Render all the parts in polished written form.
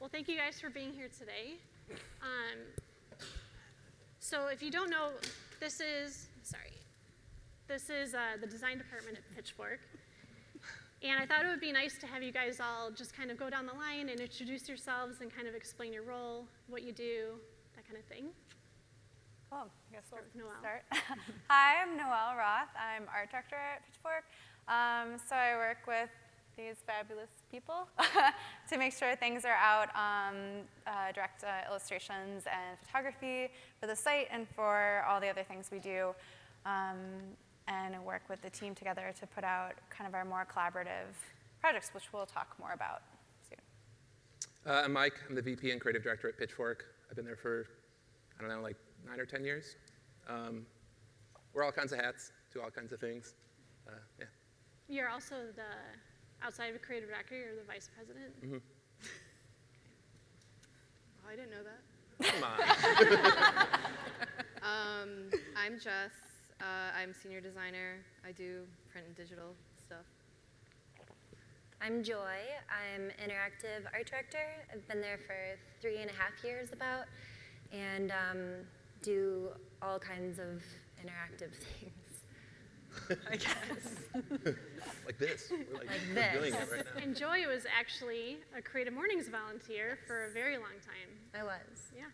Thank you guys for being here today. So if you don't know, this is the design department at Pitchfork. And I thought it would be nice to have you guys all just kind of go down the line and introduce yourselves and kind of explain your role, what you do, that kind of thing. Cool. I guess we'll Noelle. start. Hi, I'm Noelle Roth. I'm art director at Pitchfork. So I work with these fabulous people to make sure things are out, direct illustrations and photography for the site and for all the other things we do, and work with the team together to put out kind of our more collaborative projects, which we'll talk more about soon. I'm Mike. I'm the VP and creative director at Pitchfork. I've been there for, I don't know, like 9 or 10 years. Wear all kinds of hats, do all kinds of things. Yeah. You're also outside of a creative director, you're the vice president? Mm-hmm. Oh, I didn't know that. Come on. I'm Jess. I'm senior designer. I do print and digital stuff. I'm Joy. I'm interactive art director. I've been there for 3.5 years about, and do all kinds of interactive things. I guess. Like this. We're Like we're this. doing it right now. And Joy was actually a CreativeMornings volunteer for a very long time. I was. Yeah.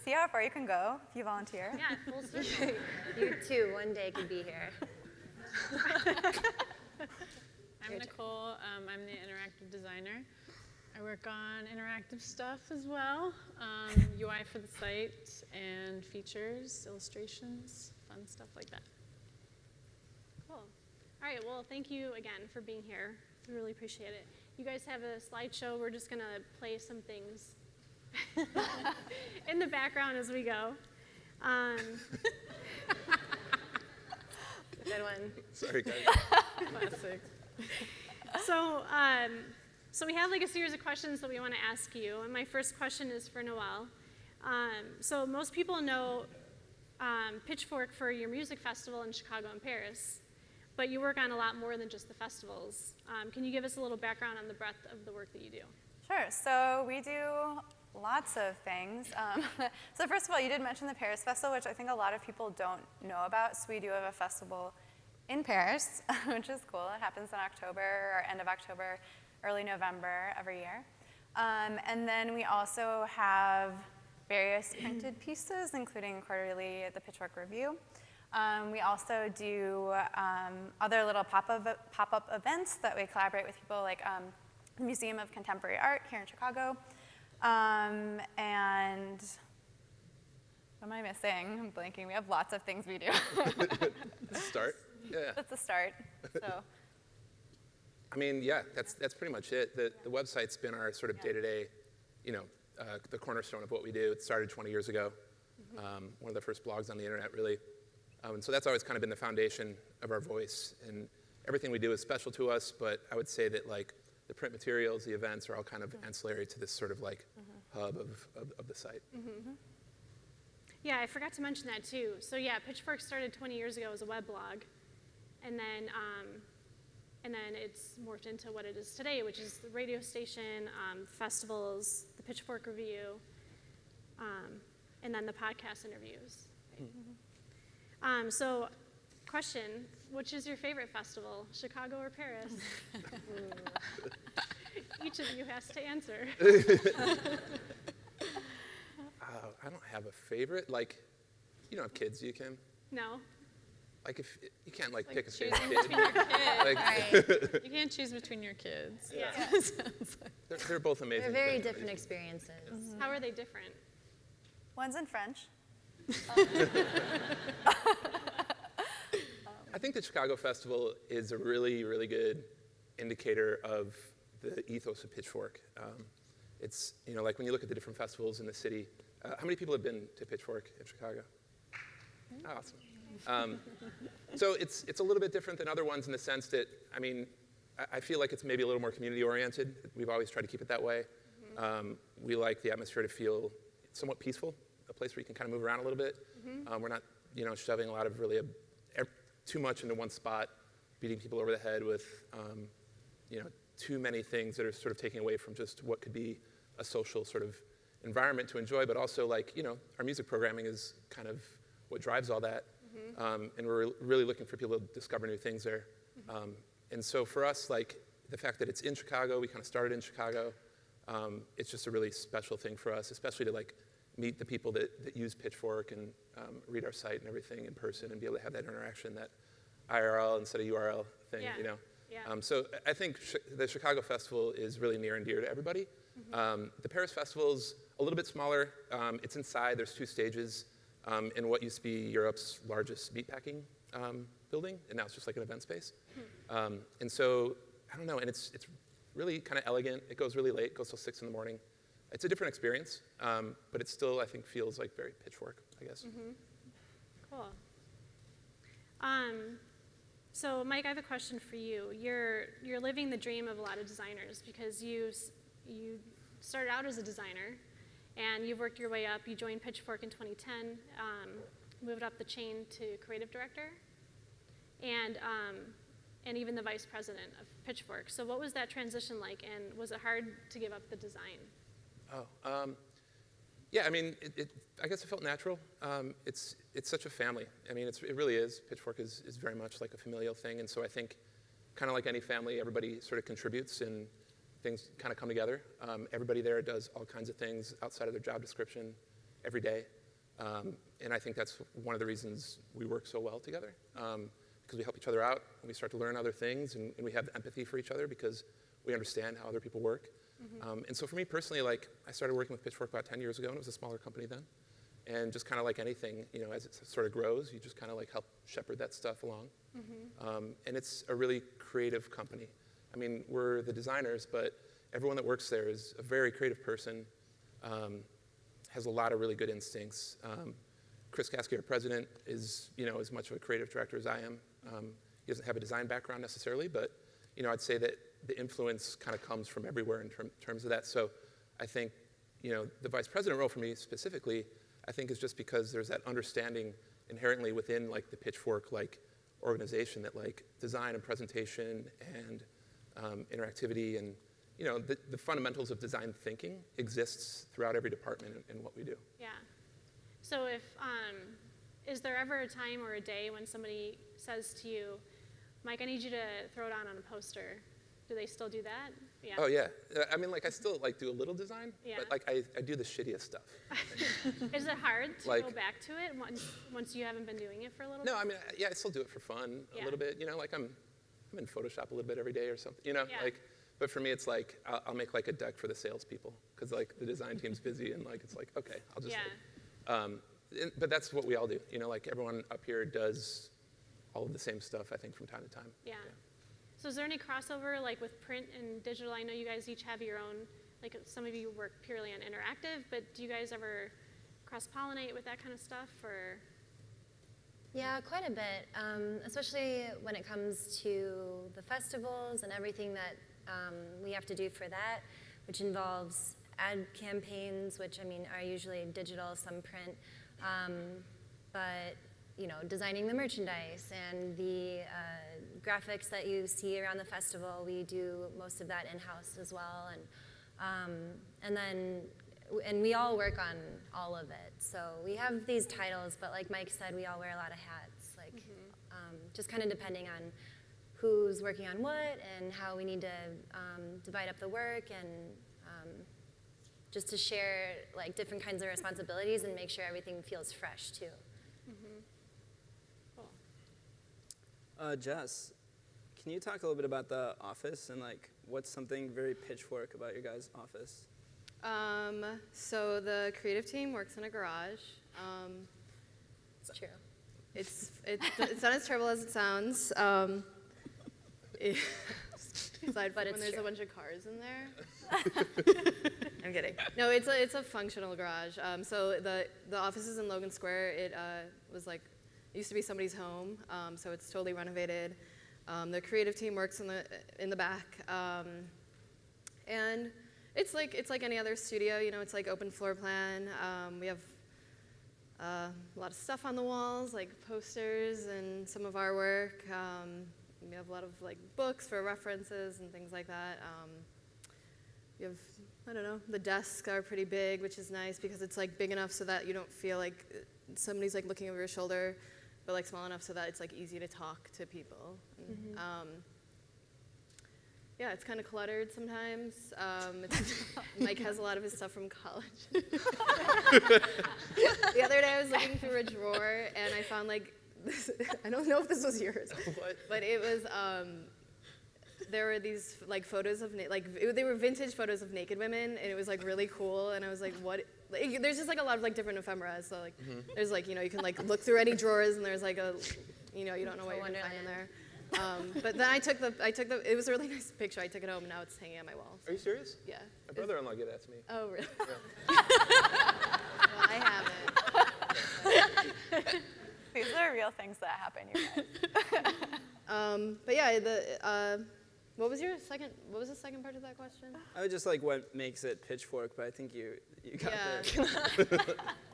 See how far you can go if you volunteer. Yeah, full circle. You too, one day could be here. I'm Nicole. I'm the interactive designer. I work on interactive stuff as well, UI for the site and features, illustrations, fun stuff like that. Cool. All right, well, thank you again for being here. We really appreciate it. You guys have a slideshow. We're just going to play some things in the background as we go. Good one. Sorry, guys. Classic. So we have like a series of questions that we want to ask you. And my first question is for Noelle. So most people know Pitchfork for your music festival in Chicago and Paris. But you work on a lot more than just the festivals. Can you give us a little background on the breadth of the work that you do? Sure. So we do lots of things. So first of all, you did mention the Paris Festival, which I think a lot of people don't know about. So we do have a festival in Paris, which is cool. It happens in October or end of October, early November every year. And then we also have various printed pieces, including quarterly the Pitchfork Review. We also do other little pop-up events that we collaborate with people like the Museum of Contemporary Art here in Chicago. And what am I missing? I'm blanking. We have lots of things we do. Start? Yeah. That's a start. So. I mean, yeah, that's pretty much it. The website's been our sort of day-to-day, the cornerstone of what we do. It started 20 years ago. One of the first blogs on the internet, really. And so that's always kind of been the foundation of our voice. And everything we do is special to us, but I would say that like the print materials, the events are all kind of ancillary to this sort of like hub of the site. Yeah, I forgot to mention that too. So yeah, Pitchfork started 20 years ago as a web blog. And then it's morphed into what it is today, which is the radio station, festivals, the Pitchfork Review, and then the podcast interviews. So, question, which is your favorite festival, Chicago or Paris? Each of you has to answer. I don't have a favorite. Like, you don't have kids, do you, Kim? No. Like, if you can't like pick a choosing favorite kid. between your kids. Like, Right. You can't choose between your kids. Yeah. they're both amazing. They're very but- different experiences. How are they different? One's in French. I think the Chicago Festival is a really, really good indicator of the ethos of Pitchfork. It's, like when you look at the different festivals in the city, how many people have been to Pitchfork in Chicago? Oh, awesome. So it's a little bit different than other ones in the sense that, I feel like it's maybe a little more community-oriented. We've always tried to keep it that way. We like the atmosphere to feel somewhat peaceful, a place where you can kind of move around a little bit. We're not, shoving a lot of really too much into one spot, beating people over the head with, too many things that are sort of taking away from just what could be a social sort of environment to enjoy, but also our music programming is kind of what drives all that. And we're really looking for people to discover new things there. And so for us, the fact that it's in Chicago, we kind of started in Chicago, it's just a really special thing for us, especially to meet the people that use Pitchfork and read our site and everything in person and be able to have that interaction, that IRL instead of URL thing, Yeah. So I think the Chicago Festival is really near and dear to everybody. The Paris Festival is a little bit smaller. It's inside. There's 2 stages in what used to be Europe's largest meatpacking building, and now it's just like an event space. And so, I don't know, and it's really kind of elegant. It goes really late. It goes till 6 in the morning. It's a different experience, but it still, I think, feels like very Pitchfork, I guess. Cool. So Mike, I have a question for you. You're living the dream of a lot of designers because you started out as a designer, and you've worked your way up. You joined Pitchfork in 2010, moved up the chain to creative director, and even the vice president of Pitchfork. So what was that transition like, and was it hard to give up the design? Yeah, I guess it felt natural. It's such a family. It really is. Pitchfork is very much like a familial thing, and so I think, kind of like any family, everybody sort of contributes and things kind of come together. Everybody there does all kinds of things outside of their job description every day, and I think that's one of the reasons we work so well together, because we help each other out, and we start to learn other things, and we have empathy for each other because we understand how other people work. And so for me personally, I started working with Pitchfork about 10 years ago, and it was a smaller company then. And just kind of like anything, as it sort of grows, you just kind of help shepherd that stuff along. And it's a really creative company. We're the designers, but everyone that works there is a very creative person, has a lot of really good instincts. Chris Caskey, our president, is as much of a creative director as I am. He doesn't have a design background necessarily, but I'd say that the influence kind of comes from everywhere in terms of that. So I think, the vice president role for me specifically, I think is just because there's that understanding inherently within the Pitchfork organization that design and presentation and interactivity and the fundamentals of design thinking exists throughout every department in what we do. Yeah. So is there ever a time or a day when somebody says to you, Mike, I need you to throw it on a poster? Do they still do that? Yeah. Oh, yeah. I still do a little design, Yeah. but I do the shittiest stuff. Is it hard to go back to it once you haven't been doing it for a little bit? No, I still do it for fun a little bit. I'm in Photoshop a little bit every day or something. Yeah. But for me, it's I'll make a deck for the salespeople because the design team's busy and it's okay, I'll just but that's what we all do. Everyone up here does all of the same stuff, I think, from time to time. Yeah. So is there any crossover with print and digital? I know you guys each have your own, some of you work purely on interactive, but do you guys ever cross-pollinate with that kind of stuff, or? Yeah, quite a bit, especially when it comes to the festivals and everything that we have to do for that, which involves ad campaigns, which are usually digital, some print, but designing the merchandise and the graphics that you see around the festival. We do most of that in-house as well, and we all work on all of it. So we have these titles, but like Mike said, we all wear a lot of hats, just kind of depending on who's working on what and how we need to divide up the work and just to share different kinds of responsibilities and make sure everything feels fresh too. Jess, can you talk a little bit about the office and what's something very Pitchfork about your guys' office? So the creative team works in a garage. It's true. It's not as terrible as it sounds. aside But from when it's there's a true. bunch of cars in there. I'm kidding. No, it's a functional garage. So the office is in Logan Square. It was like, it used to be somebody's home, so it's totally renovated. The creative team works in the back, and it's like any other studio. You know, it's like open floor plan. We have a lot of stuff on the walls, like posters and some of our work. We have a lot of like books for references and things like that. We have, I don't know, the desks are pretty big, which is nice because it's like big enough so that you don't feel like somebody's like looking over your shoulder, but like small enough so that it's like easy to talk to people. Yeah, it's kind of cluttered sometimes. Mike has a lot of his stuff from college. The other day I was looking through a drawer and I found like this, I don't know if this was yours, What? but it was there were these like photos of they were vintage photos of naked women, and it was like really cool. And I was like, what? Like, there's just like a lot of like different ephemeras. So like, there's like you can like look through any drawers, and there's like a, you don't know what you're gonna find in there. But then I took the. It was a really nice picture. I took it home, and now it's hanging on my wall. Are you serious? Yeah. My brother-in-law gave that to me. Oh really? Yeah. Well, I haven't. These are real things that happen, you guys. But yeah, what was the second part of that question? I would just like what makes it Pitchfork, but I think you got Yeah. there.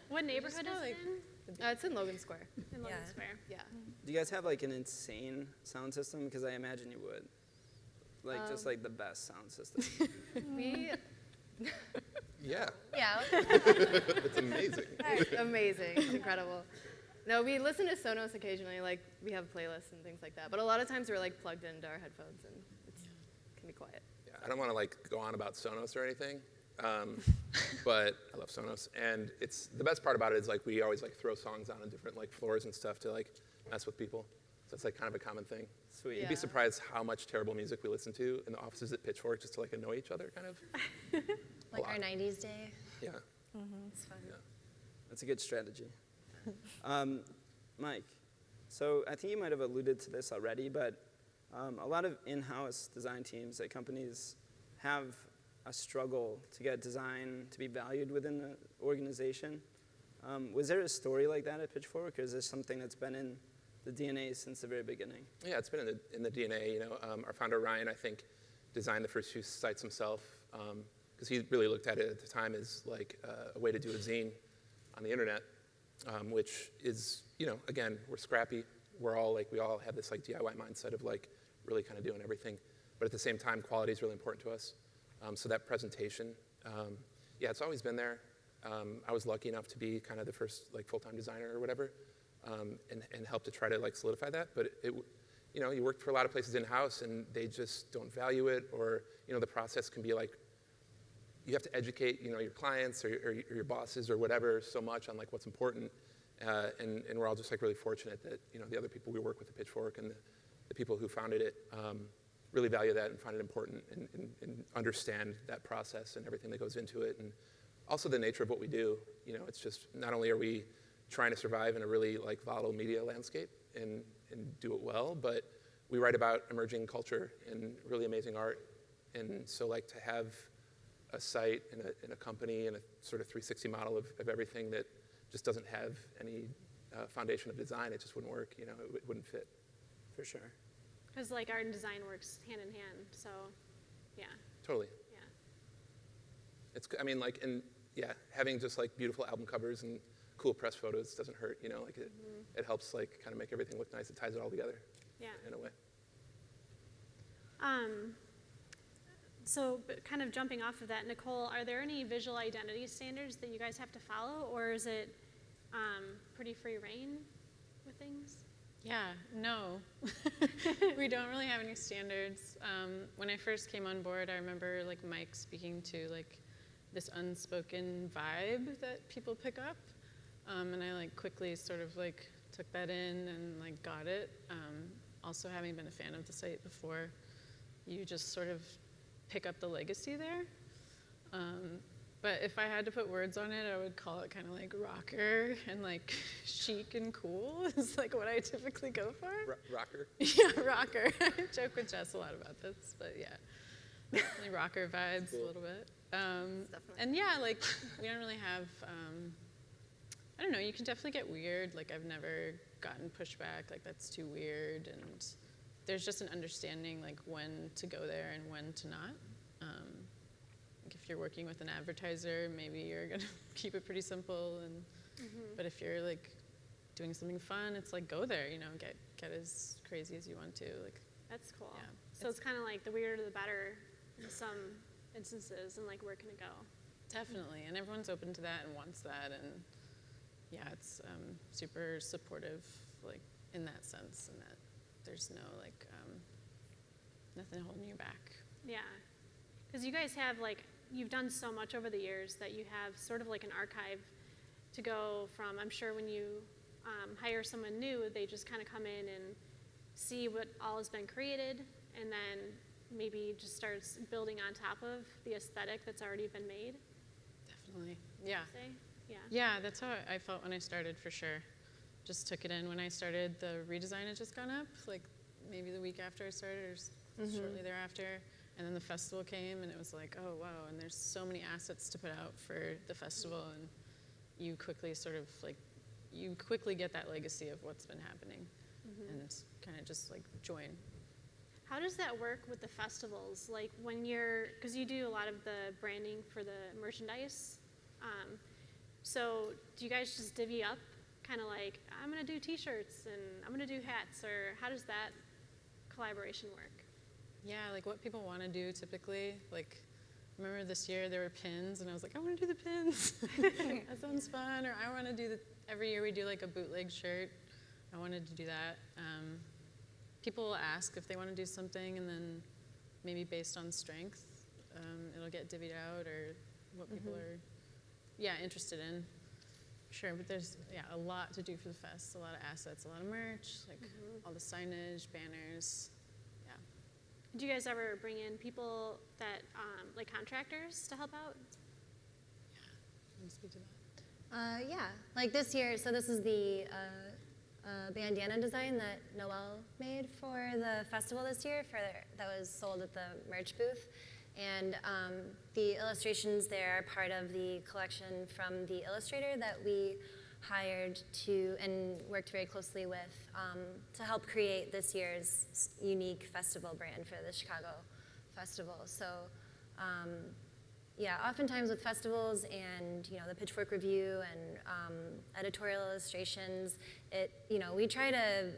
What neighborhood is it in? It's in Logan Square. In Logan Yeah. Square. Yeah. Do you guys have like an insane sound system? Because I imagine you would. Like just like the best sound system. We Yeah, Yeah. it's amazing. amazing. It's incredible. No, we listen to Sonos occasionally. Like we have playlists and things like that. But a lot of times we're like plugged into our headphones and it can be quiet. Yeah, I don't want to like go on about Sonos or anything, but I love Sonos, and it's the best part about it is like we always like throw songs on different like floors and stuff to like mess with people. So it's like kind of a common thing. Sweet. You'd Yeah. be surprised how much terrible music we listen to in the offices at Pitchfork just to like annoy each other, kind of. Like lot. our 90s day. Yeah. It's fun. Yeah. That's a good strategy. Mike, so I think you might have alluded to this already, but a lot of in-house design teams at companies have a struggle to get design to be valued within the organization. Was there a story like that at Pitchfork, or is this something that's been in the DNA since the very beginning? Yeah, it's been in the DNA. You know, our founder Ryan, I think, designed the first few sites himself because he really looked at it at the time as like a way to do a zine on the internet, which is, again, we're scrappy. We all have this like DIY mindset of like really kind of doing everything, but at the same time, quality is really important to us. So that presentation, yeah, it's always been there. I was lucky enough to be kind of the first like full-time designer or whatever, and help to try to like solidify that. But you work for a lot of places in-house and they just don't value it, or the process can be like you have to educate your clients or your bosses or whatever so much on like what's important, and we're all just like really fortunate that the other people we work with at Pitchfork and the people who founded it really value that and find it important and understand that process and everything that goes into it, and also the nature of what we do. It's just not only are we trying to survive in a really like volatile media landscape and do it well, but we write about emerging culture and really amazing art, and so like to have a site and a company and a sort of 360 model of everything that just doesn't have any foundation of design, it just wouldn't work. It wouldn't fit. For sure. Because like art and design works hand in hand. So, yeah, Totally. yeah. Yeah, having just like beautiful album covers and cool press photos doesn't hurt. It helps like kind of make everything look nice. It ties it all together. Yeah. In a way. So kind of jumping off of that, Nicole, are there any visual identity standards that you guys have to follow, or is it pretty free reign with things? Yeah, no. We don't really have any standards. When I first came on board, I remember like Mike speaking to like this unspoken vibe that people pick up. And I like quickly sort of like took that in and like got it. Also having been a fan of the site before, you just sort of pick up the legacy there. But if I had to put words on it, I would call it kind of like rocker and like chic and cool is like what I typically go for. Rocker? Yeah, rocker. I joke with Jess a lot about this, but yeah, definitely rocker vibes Cool. a little bit. And yeah, like we don't really have, I don't know, you can definitely get weird. Like I've never gotten pushback, like that's too weird. And there's just an understanding like when to go there and when to not. Like if you're working with an advertiser, maybe you're gonna keep it pretty simple. And but if you're like doing something fun, it's like go there, you know, get as crazy as you want to. Like That's cool. Yeah. So it's kind of like the weirder the better in some instances, and like where can it go? definitely, and everyone's open to that and wants that, and yeah, it's super supportive, like in that sense, and that there's no like nothing holding you back. Yeah, because you guys have like, you've done so much over the years that you have sort of like an archive to go from. I'm sure when you hire someone new, they just kind of come in and see what all has been created, and then maybe just starts building on top of the aesthetic that's already been made. Definitely, yeah. Say, yeah. Yeah, that's how I felt when I started, for sure. Just took it in when I started. The redesign had just gone up, like maybe the week after I started or shortly thereafter. And then the festival came, and it was like, oh, wow, and there's so many assets to put out for the festival, and you quickly sort of like, you quickly get that legacy of what's been happening and kind of just like join. How does that work with the festivals? Like when you're, because you do a lot of the branding for the merchandise. So do you guys just divvy up, kind of like, I'm going to do t-shirts and I'm going to do hats, or how does that collaboration work? Yeah, like what people want to do typically. Like, remember this year there were pins, and I was like, I want to do the pins. That sounds fun. Or I want to do every year we do like a bootleg shirt. I wanted to do that. People will ask if they want to do something, and then maybe based on strength, it'll get divvied out, or what people are, interested in. Sure, but there's, a lot to do for the fest, a lot of assets, a lot of merch, like all the signage, banners, Do you guys ever bring in people that, like contractors to help out? Can you speak to that? Yeah, like this year, so this is the bandana design that Noelle made for the festival this year that was sold at the merch booth. And the illustrations there are part of the collection from the illustrator that we hired to and worked very closely with to help create this year's unique festival brand for the Chicago Festival. So oftentimes with festivals and the Pitchfork review and editorial illustrations, we try to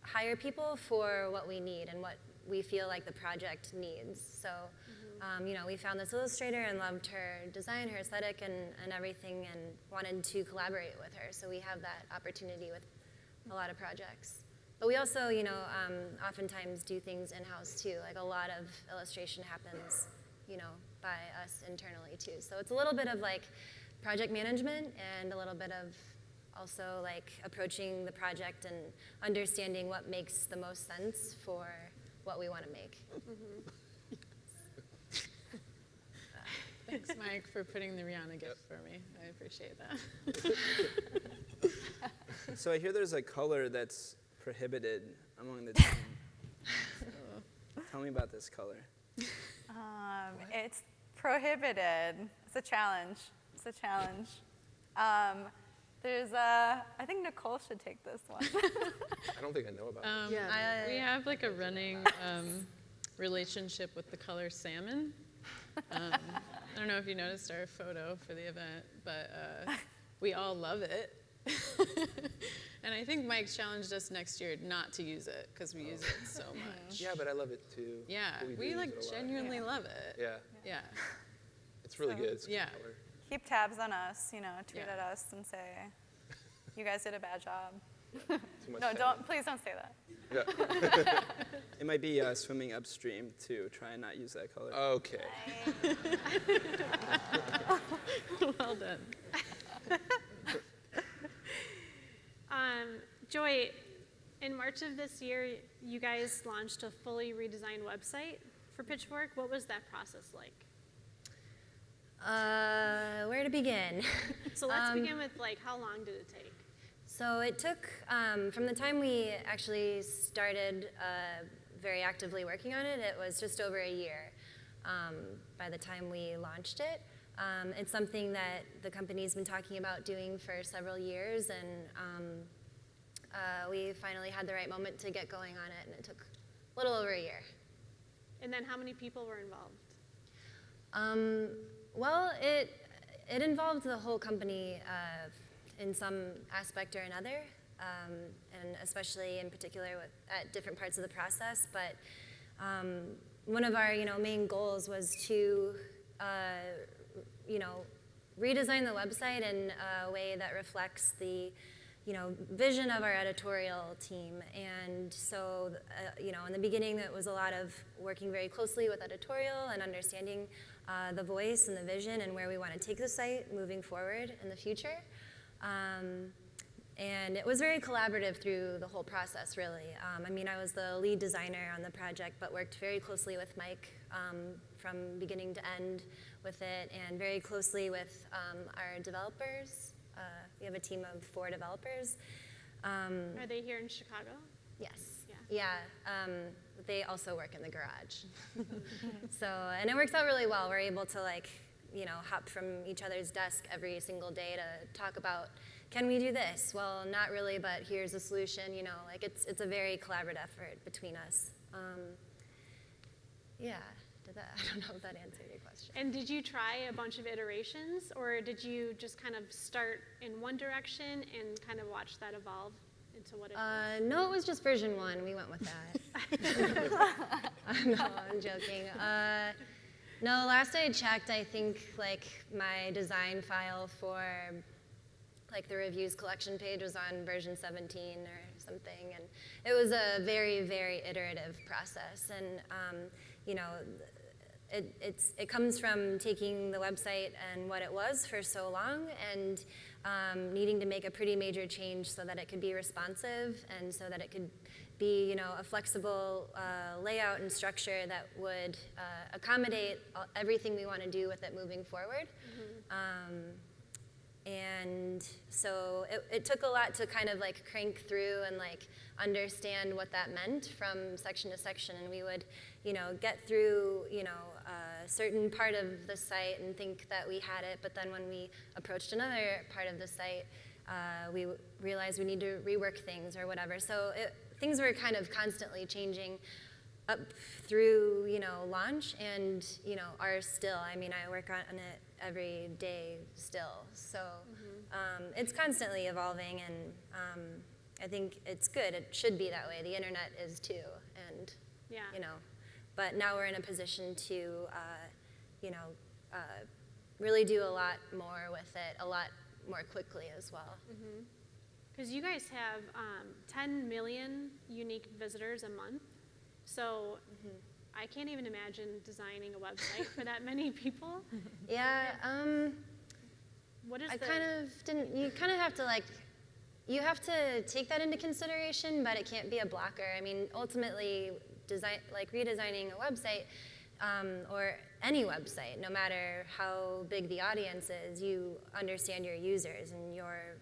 hire people for what we need and what we feel like the project needs. So we found this illustrator and loved her design, her aesthetic, and everything, and wanted to collaborate with her. So we have that opportunity with a lot of projects. But we also, oftentimes do things in-house too. Like a lot of illustration happens, by us internally too. So it's a little bit of like project management and a little bit of also like approaching the project and understanding what makes the most sense for what we want to make. Thanks, Mike, for putting the Rihanna gift for me. I appreciate that. So I hear there's a color that's prohibited among the team. So tell me about this color. It's prohibited. It's a challenge. I think Nicole should take this one. I don't think I know about it. We have like a running relationship with the color salmon. I don't know if you noticed our photo for the event, but we all love it. And I think Mike challenged us next year not to use it because we use it so much. Yeah, but I love it too. Yeah, But do we use like it a lot. genuinely love it. Yeah, Yeah. it's really good. It's a good Yeah. color. Keep tabs on us, tweet Yeah. at us and say, you guys did a bad job. Too much No, salmon. please don't say that. Yeah. It might be swimming upstream too. Try and not use that color. Okay. Well done. Joy, in March of this year, you guys launched a fully redesigned website for Pitchfork. What was that process like? Where to begin? So let's begin with like, how long did it take? So it took, from the time we actually started very actively working on it, it was just over a year by the time we launched it. It's something that the company's been talking about doing for several years, and we finally had the right moment to get going on it, and it took a little over a year. And then how many people were involved? Well, it involved the whole company in some aspect or another, and especially in particular at different parts of the process. But one of our main goals was to redesign the website in a way that reflects the vision of our editorial team. And so, in the beginning, it was a lot of working very closely with editorial and understanding the voice and the vision and where we want to take the site moving forward in the future. And it was very collaborative through the whole process, really. I was the lead designer on the project, but worked very closely with Mike from beginning to end with it, and very closely with our developers. We have a team of 4 developers. Are they here in Chicago? Yes. Yeah. They also work in the garage. And it works out really well. We're able to hop from each other's desk every single day to talk about, can we do this? Well, not really, but here's a solution. It's a very collaborative effort between us. I don't know if that answered your question. And did you try a bunch of iterations, or did you just kind of start in one direction and kind of watch that evolve into what it was? No, it was just version 1. We went with that. No, I'm joking. No, last I checked, I think my design file for the reviews collection page was on version 17 or something, and it was a very, very iterative process. And it comes from taking the website and what it was for so long and needing to make a pretty major change so that it could be responsive and so that it could be a flexible layout and structure that would accommodate everything we want to do with it moving forward. And so it took a lot to kind of crank through and understand what that meant from section to section. And we would get through a certain part of the site and think that we had it, but then when we approached another part of the site, we realized we need to rework things or whatever. So things were kind of constantly changing up through launch, and are still. I work on it every day still. So it's constantly evolving, and I think it's good. It should be that way. The internet is too, and but now we're in a position to really do a lot more with it, a lot more quickly as well. Because you guys have 10 million unique visitors a month. So I can't even imagine designing a website for that many people. Yeah. What is I kind of didn't. You kind of have to you have to take that into consideration, but it can't be a blocker. Ultimately, redesigning a website or any website, no matter how big the audience is, you understand your users and your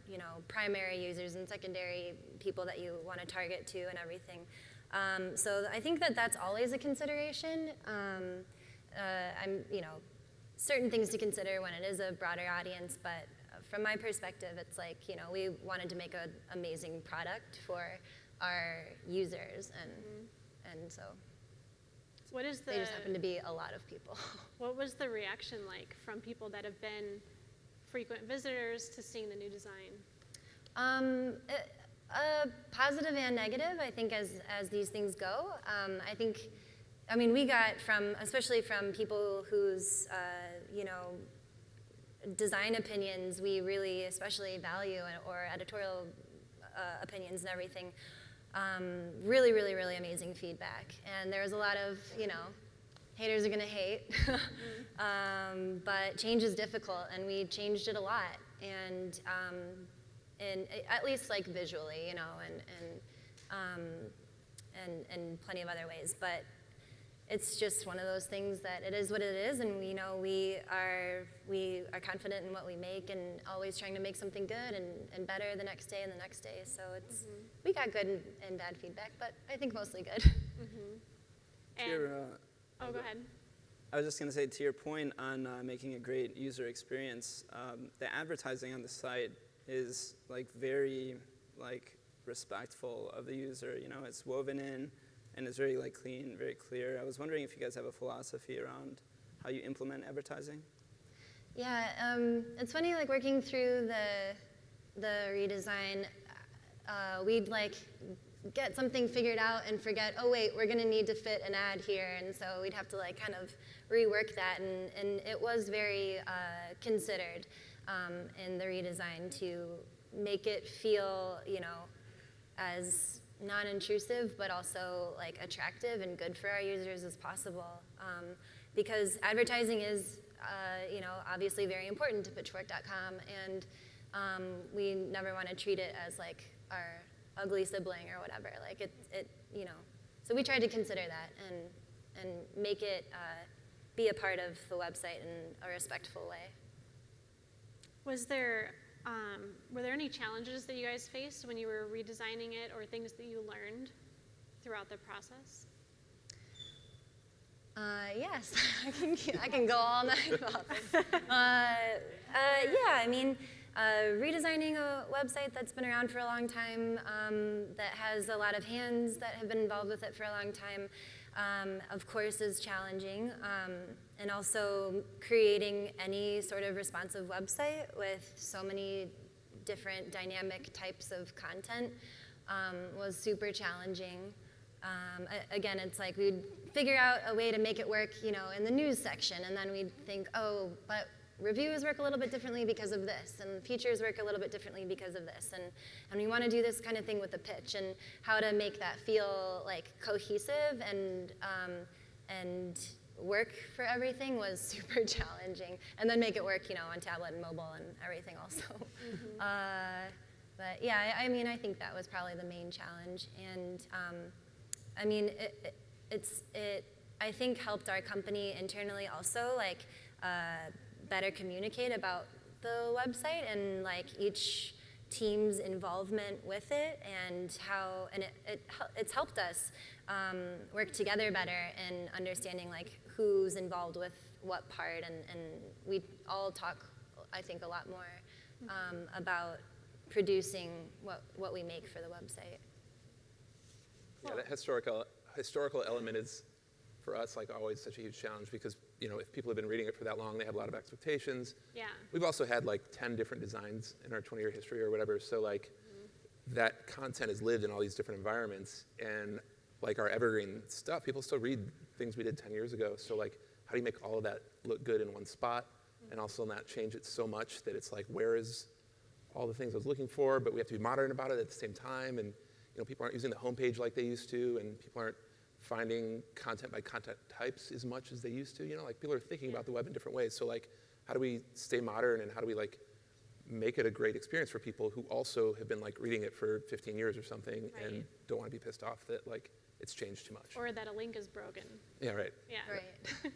primary users and secondary people that you want to target to and everything. So I think that that's always a consideration. Certain things to consider when it is a broader audience, but from my perspective, it's we wanted to make an amazing product for our users, and so they just happen to be a lot of people. What was the reaction like from people that have been frequent visitors to seeing the new design? Positive and negative, I think, as these things go. We got especially from people whose, design opinions we really especially value, or editorial opinions and everything. Really, really, really amazing feedback. And there was a lot of, haters are gonna hate. But change is difficult, and we changed it a lot. And at least visually, and plenty of other ways. But it's just one of those things that it is what it is, and we know we are confident in what we make and always trying to make something good and better the next day and the next day. So it's we got good and bad feedback, but I think mostly good. And, oh, go ahead. I was just going to say, to your point on making a great user experience, the advertising on the site is like very like respectful of the user. You know, it's woven in, and it's very like clean, very clear. I was wondering if you guys have a philosophy around how you implement advertising. Yeah, it's funny, like working through the redesign, we'd like get something figured out and forget, oh wait, we're gonna need to fit an ad here, and so we'd have to like kind of rework that, and it was very considered in the redesign to make it feel, you know, as non-intrusive, but also like attractive and good for our users as possible. Because advertising is, you know, obviously very important to Pitchfork.com, and we never want to treat it as like our ugly sibling or whatever. Like it, you know. So we tried to consider that and make it be a part of the website in a respectful way. Were there any challenges that you guys faced when you were redesigning it, or things that you learned throughout the process? Yes, I can go all night about this. Yeah, I mean, redesigning a website that's been around for a long time, that has a lot of hands that have been involved with it for a long time, of course is challenging. And also creating any sort of responsive website with so many different dynamic types of content was super challenging. Again, it's like we'd figure out a way to make it work, you know, in the news section, and then we'd think, oh, but reviews work a little bit differently because of this, and features work a little bit differently because of this, and we want to do this kind of thing with the pitch, and how to make that feel like cohesive and work for everything was super challenging, and then make it work, you know, on tablet and mobile and everything also. But yeah, I mean, I think that was probably the main challenge, and I mean, it I think helped our company internally also, like better communicate about the website and like each team's involvement with it, and how, and it's helped us work together better and understanding like who's involved with what part, and we all talk, I think, a lot more about producing what we make for the website. Yeah, that historical element is, for us, like always such a huge challenge, because, you know, if people have been reading it for that long, they have a lot of expectations. Yeah. We've also had like 10 different designs in our 20-year history or whatever, so like that content has lived in all these different environments, and like our evergreen stuff, people still read things we did 10 years ago, so like how do you make all of that look good in one spot and also not change it so much that it's like, where is all the things I was looking for, but we have to be modern about it at the same time, and you know, people aren't using the homepage like they used to, and people aren't finding content by content types as much as they used to. You know, like people are thinking about the web in different ways. So like, how do we stay modern, and how do we like make it a great experience for people who also have been like reading it for 15 years or something, right, and don't want to be pissed off that like it's changed too much. Or that a link is broken. Yeah, right. Yeah. Right.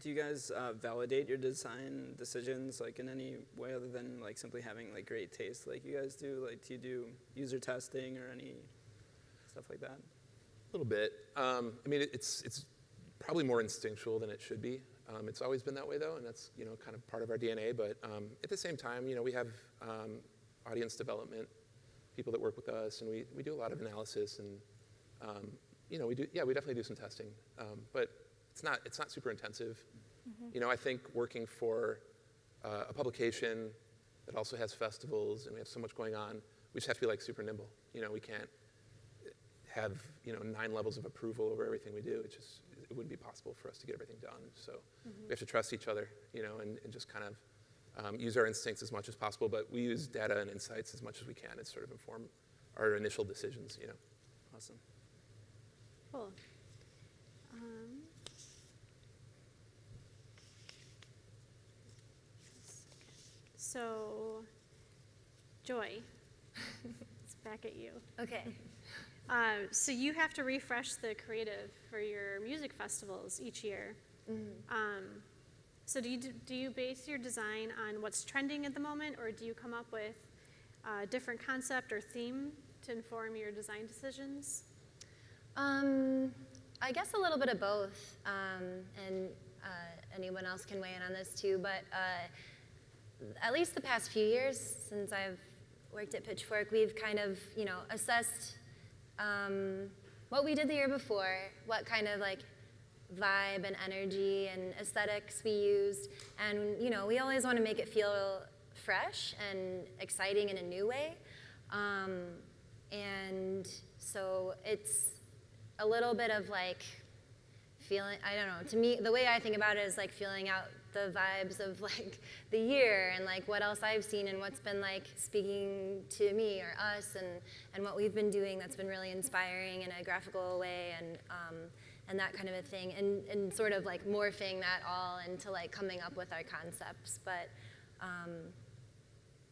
Do you guys validate your design decisions like in any way other than like simply having like great taste like you guys do? Like, do you do user testing or any stuff like that? A little bit. I mean, it's probably more instinctual than it should be. It's always been that way though, and that's, you know, kind of part of our DNA. But at the same time, you know, we have audience development people that work with us, and we do a lot of analysis, and you know, we definitely do some testing, but it's not super intensive. You know, I think working for a publication that also has festivals, and we have so much going on, we just have to be like super nimble. You know, we can't have, you know, 9 levels of approval over everything we do. It wouldn't be possible for us to get everything done. So we have to trust each other, you know, and just kind of use our instincts as much as possible. But we use data and insights as much as we can to sort of inform our initial decisions, you know. Awesome. Cool. So, Joy, it's back at you. Okay. So you have to refresh the creative for your music festivals each year. So do you base your design on what's trending at the moment, or do you come up with a different concept or theme to inform your design decisions? I guess a little bit of both, and anyone else can weigh in on this too, but at least the past few years since I've worked at Pitchfork, we've kind of, assessed what we did the year before, what kind of like vibe and energy and aesthetics we used, and we always want to make it feel fresh and exciting in a new way, and so it's a little bit of like feeling, I don't know, to me, the way I think about it is like feeling out the vibes of like the year and like what else I've seen and what's been like speaking to me or us, and what we've been doing that's been really inspiring in a graphical way, and that kind of a thing, and sort of like morphing that all into like coming up with our concepts. But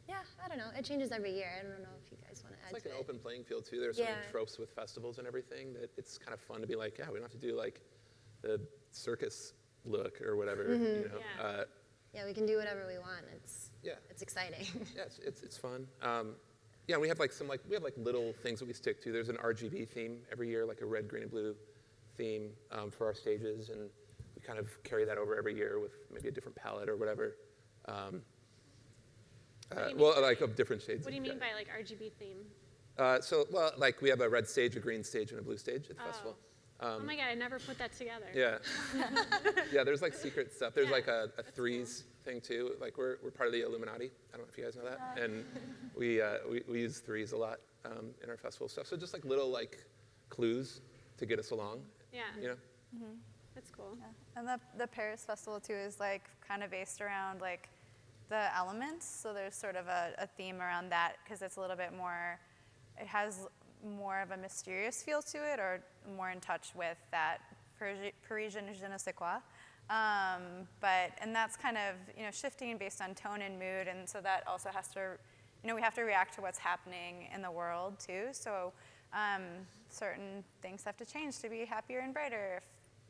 yeah, I don't know, it changes every year. I don't know if you guys want to add to it. It's like an open playing field too. There's so many tropes with festivals and everything that it's kind of fun to be like, yeah, we don't have to do like the circus look or whatever. Yeah, we can do whatever we want. It's exciting. Yeah, it's fun. Yeah, we have like little things that we stick to. There's an RGB theme every year, like a red, green, and blue theme for our stages, and we kind of carry that over every year with maybe a different palette or whatever. Like of different shades. What do you mean by like RGB theme? Like we have a red stage, a green stage, and a blue stage at the festival. Oh my God, I never put that together. Yeah. Yeah, there's like secret stuff. There's like a threes thing too. Like we're part of the Illuminati. I don't know if you guys know that. And we use threes a lot in our festival stuff. So just like little like clues to get us along. Yeah. Mm-hmm. That's cool. Yeah. And the Paris Festival too is like kind of based around like the elements. So there's sort of a theme around that because it's a little bit more, it has more of a mysterious feel to it, or more in touch with that Parisian je ne sais quoi. And that's kind of shifting based on tone and mood, and so that also has to, we have to react to what's happening in the world too. So certain things have to change to be happier and brighter if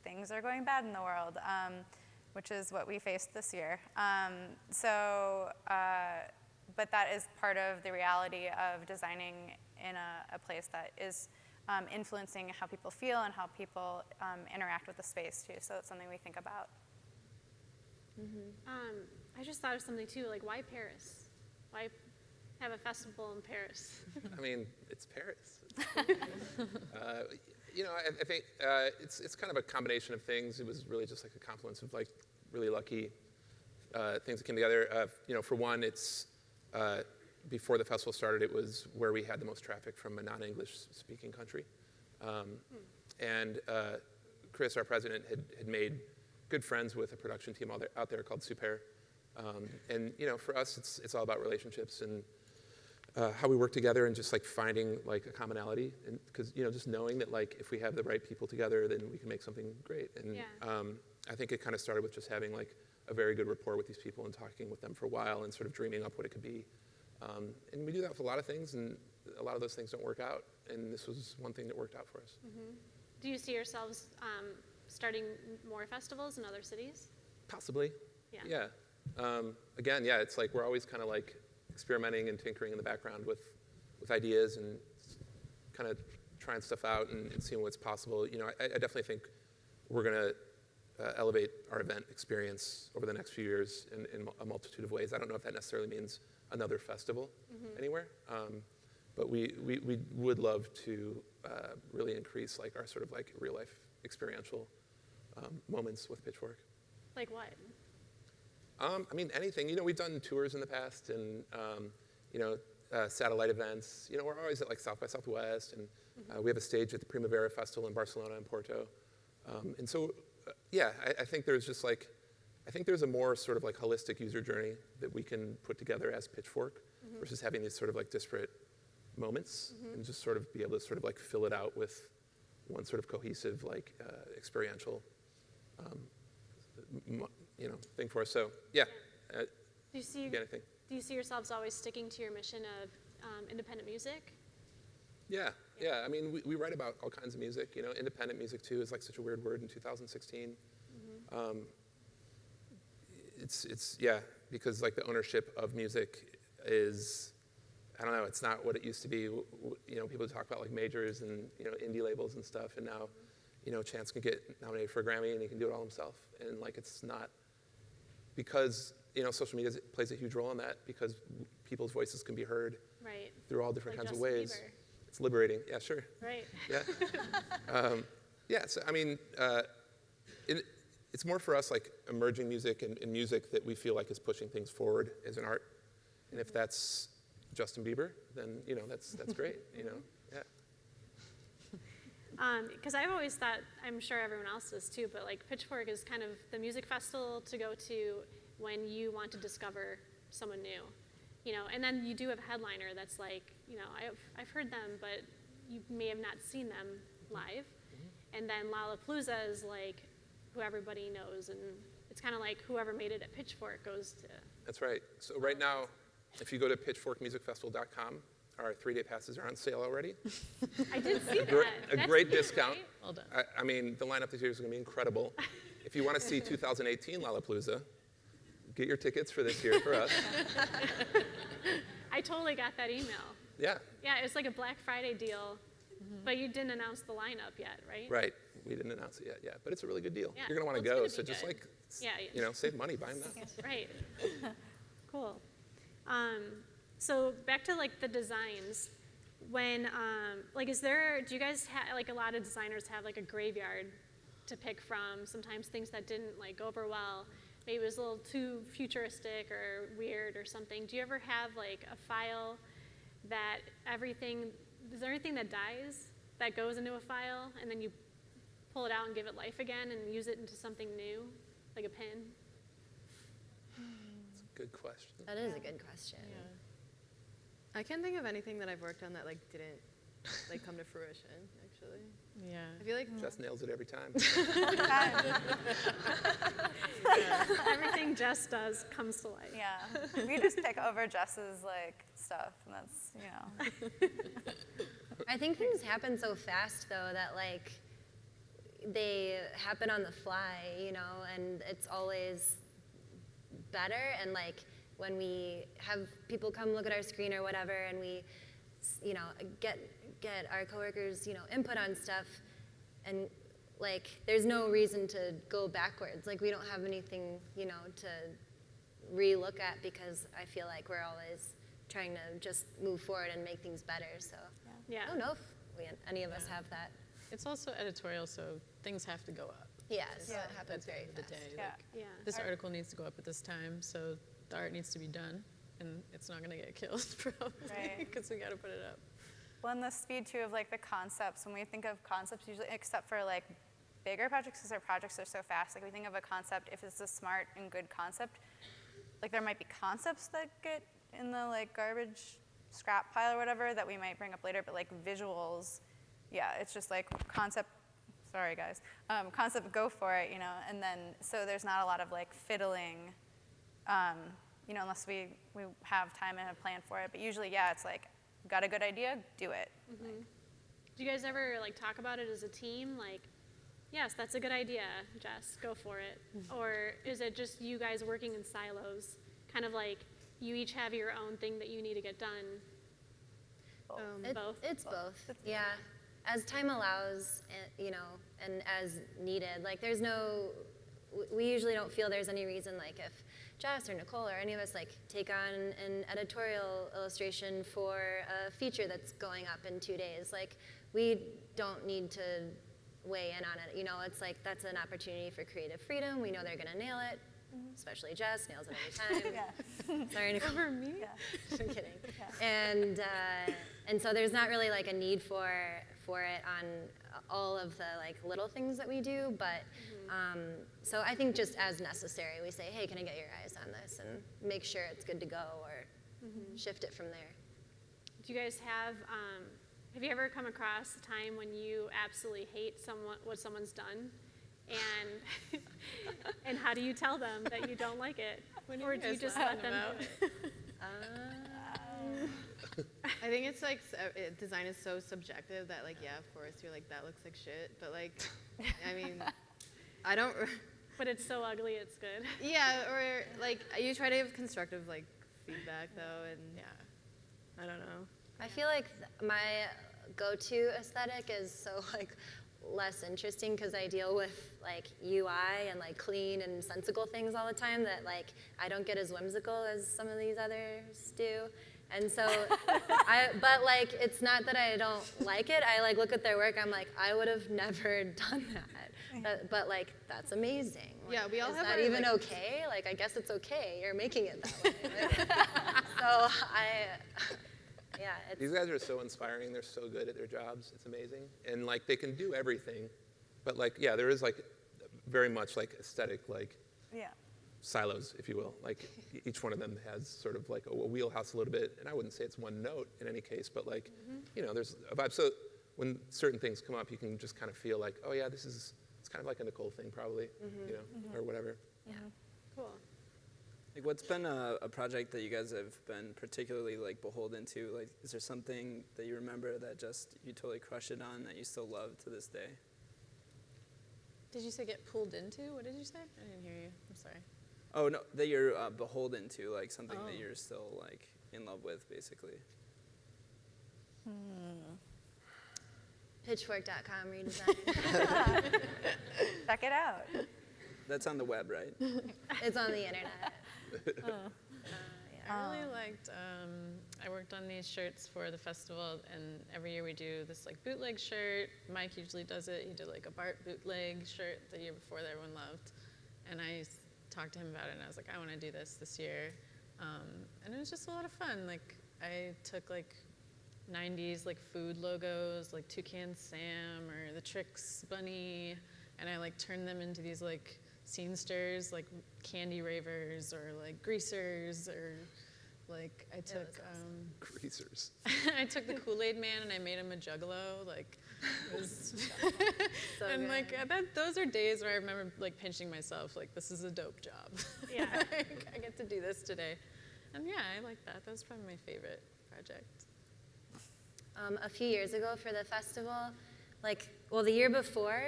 things are going bad in the world, which is what we faced this year. But that is part of the reality of designing in a place that is influencing how people feel and how people interact with the space too. So it's something we think about. I just thought of something too, like why Paris? Why have a festival in Paris? I mean, it's Paris. I think it's kind of a combination of things. It was really just like a confluence of like really lucky things that came together. For one, it's before the festival started, it was where we had the most traffic from a non-English speaking country. And Chris, our president, had made good friends with a production team out there called Super. And for us, it's all about relationships and how we work together and just like finding like a commonality. And because just knowing that like if we have the right people together, then we can make something great. And I think it kind of started with just having like a very good rapport with these people and talking with them for a while and sort of dreaming up what it could be. And we do that with a lot of things, and a lot of those things don't work out. And this was one thing that worked out for us. Mm-hmm. Do you see yourselves starting more festivals in other cities? Possibly. Yeah. Again, it's like we're always kind of like experimenting and tinkering in the background with ideas and kind of trying stuff out and seeing what's possible. I definitely think we're going to elevate our event experience over the next few years in a multitude of ways. I don't know if that necessarily means another festival anywhere, but we would love to really increase like our sort of like real life experiential moments with Pitchfork. Like what? I mean, anything. We've done tours in the past and, satellite events. We're always at like South by Southwest, and we have a stage at the Primavera Festival in Barcelona and Porto. And so, I think there's just like, I think there's a more sort of like holistic user journey that we can put together as Pitchfork versus having these sort of like disparate moments and just sort of be able to sort of like fill it out with one sort of cohesive like experiential thing for us. So do you see anything? Do you see yourselves always sticking to your mission of independent music? Yeah, Yeah, I mean, we write about all kinds of music. You know, independent music too is like such a weird word in 2016. Yeah, because like the ownership of music is, I don't know, it's not what it used to be. You know, people talk about like majors and, you know, indie labels and stuff, and now, you know, Chance can get nominated for a Grammy and he can do it all himself. And like, it's not, because, you know, social media plays a huge role in that, because people's voices can be heard Right. through all different Like kinds Justin of ways. Bieber. It's liberating. Yeah, sure. Right. Yeah. Yeah, so I mean, it's more for us like emerging music and music that we feel like is pushing things forward as an art. And if that's Justin Bieber, then, you know, that's great, you know, yeah. Because I've always thought, I'm sure everyone else does too, but like Pitchfork is kind of the music festival to go to when you want to discover someone new, you know. And then you do have a headliner that's like, you know, I've heard them, but you may have not seen them live. And then Lollapalooza is like who everybody knows, and it's kind of like whoever made it at Pitchfork goes to. That's right. So right now, if you go to pitchforkmusicfestival.com, our 3-day passes are on sale already. I did see that. A That's great new, discount. right? Well done. I mean, the lineup this year is going to be incredible. If you want to see 2018 Lollapalooza, get your tickets for this year for us. I totally got that email. Yeah, Yeah, it was like a Black Friday deal, but you didn't announce the lineup yet, right? right. We didn't announce it yet, but it's a really good deal. Yeah, You're going to want to well, go, it's so gonna be just good. like, Yeah. you know, save money, buy them now. Right. Cool. So back to like the designs. When like, do you guys have like a lot of designers have like a graveyard to pick from? Sometimes things that didn't like go over well, maybe it was a little too futuristic or weird or something. Do you ever have like a file that is there anything that dies that goes into a file and then you pull it out and give it life again and use it into something new, like a pin? It's a good question. That is a good question. I can't think of anything that I've worked on that like didn't like come to fruition. Actually, Yeah. I feel like Jess nails it every time. Everything Jess does comes to life. Yeah, we just pick over Jess's like stuff, and that's, you know. I think things happen so fast though that like they happen on the fly, you know, and it's always better. And like when we have people come look at our screen or whatever, and we, you know, get our coworkers, you know, input on stuff, and like there's no reason to go backwards. Like we don't have anything, you know, to re-look at, because I feel like we're always trying to just move forward and make things better. So Yeah. I don't know if any of us have that. It's also editorial, so things have to go up. Yeah, so Yeah. it happens At the very end of the fast. day. Yeah. Like, Yeah. this article needs to go up at this time, so the art needs to be done, and it's not going to get killed probably Right. because we got to put it up. Well, and the speed too of like the concepts. When we think of concepts, usually, except for like bigger projects, because our projects are so fast. Like we think of a concept, if it's a smart and good concept, like there might be concepts that get in the like garbage scrap pile or whatever that we might bring up later. But like visuals, yeah, it's just like concept. Sorry guys, concept, go for it, you know. And then so there's not a lot of like fiddling, you know, unless we have time and a plan for it. But usually, yeah, it's like, got a good idea, do it. Do you guys ever like talk about it as a team? Like, yes, that's a good idea, Jess, go for it. Or is it just you guys working in silos? Kind of like you each have your own thing that you need to get done. Both? It's both. Yeah. As time allows, you know, and as needed. Like there's no, we usually don't feel there's any reason, like if Jess or Nicole or any of us like take on an editorial illustration for a feature that's going up in 2 days, like we don't need to weigh in on it. You know, it's like that's an opportunity for creative freedom. We know they're gonna nail it, especially Jess nails it every time. Yeah. Sorry, Nicole. For me? Yeah. I'm kidding. And so there's not really like a need for it on all of the like little things that we do, but so I think just as necessary, we say, hey, can I get your eyes on this, and make sure it's good to go, or shift it from there. Do you guys have you ever come across a time when you absolutely hate what someone's done? And and how do you tell them that you don't like it? Or do you just let them do it? I think it's like design is so subjective that like, yeah, of course you're like, that looks like shit, but like, I mean, I don't. But it's so ugly, it's good. Yeah, or like you try to give constructive like feedback though, and yeah, I don't know. I feel like my go-to aesthetic is so like less interesting because I deal with like UI and like clean and sensical things all the time that like I don't get as whimsical as some of these others do. And so, but like, it's not that I don't like it. I like look at their work. I'm like, I would have never done that. But like, that's amazing. Like, Yeah, we all is have that our, even like- okay? Like, I guess it's okay. You're making it that way. Yeah, it's, These guys are so inspiring. They're so good at their jobs. It's amazing. And like they can do everything. But like, yeah, there is like very much like aesthetic like Yeah. silos, if you will. Like each one of them has sort of like a wheelhouse a little bit. And I wouldn't say it's one note in any case, but like, you know, there's a vibe. So when certain things come up, you can just kind of feel like, oh yeah, it's kind of like a Nicole thing probably, you know, or whatever. yeah. Cool. Like, what's been a project that you guys have been particularly like beholden to? Like, is there something that you remember that just you totally crushed it on that you still love to this day? Did you say get pulled into? What did you say? I didn't hear you. I'm sorry. Oh no, that you're beholden to, like something Oh. that you're still like in love with, basically. Pitchfork.com redesign. Check it out. That's on the web, right? It's on the internet. I really liked, I worked on these shirts for the festival, and every year we do this like bootleg shirt. Mike usually does it. He did like a Bart bootleg shirt the year before that everyone loved. And I talked to him about it, and I was like, I want to do this year. And it was just a lot of fun. Like, I took like 90s like food logos, like Toucan Sam or the Trix Bunny, and I like turned them into these like scenesters, like candy ravers or like greasers, or like I took Greasers. I took the Kool-Aid Man and I made him a juggalo. Like, it was So and good. like those are days where I remember like pinching myself, like this is a dope job. Yeah. Like, I get to do this today, and yeah, I like that. That was probably my favorite project. A few years ago for the festival, the year before,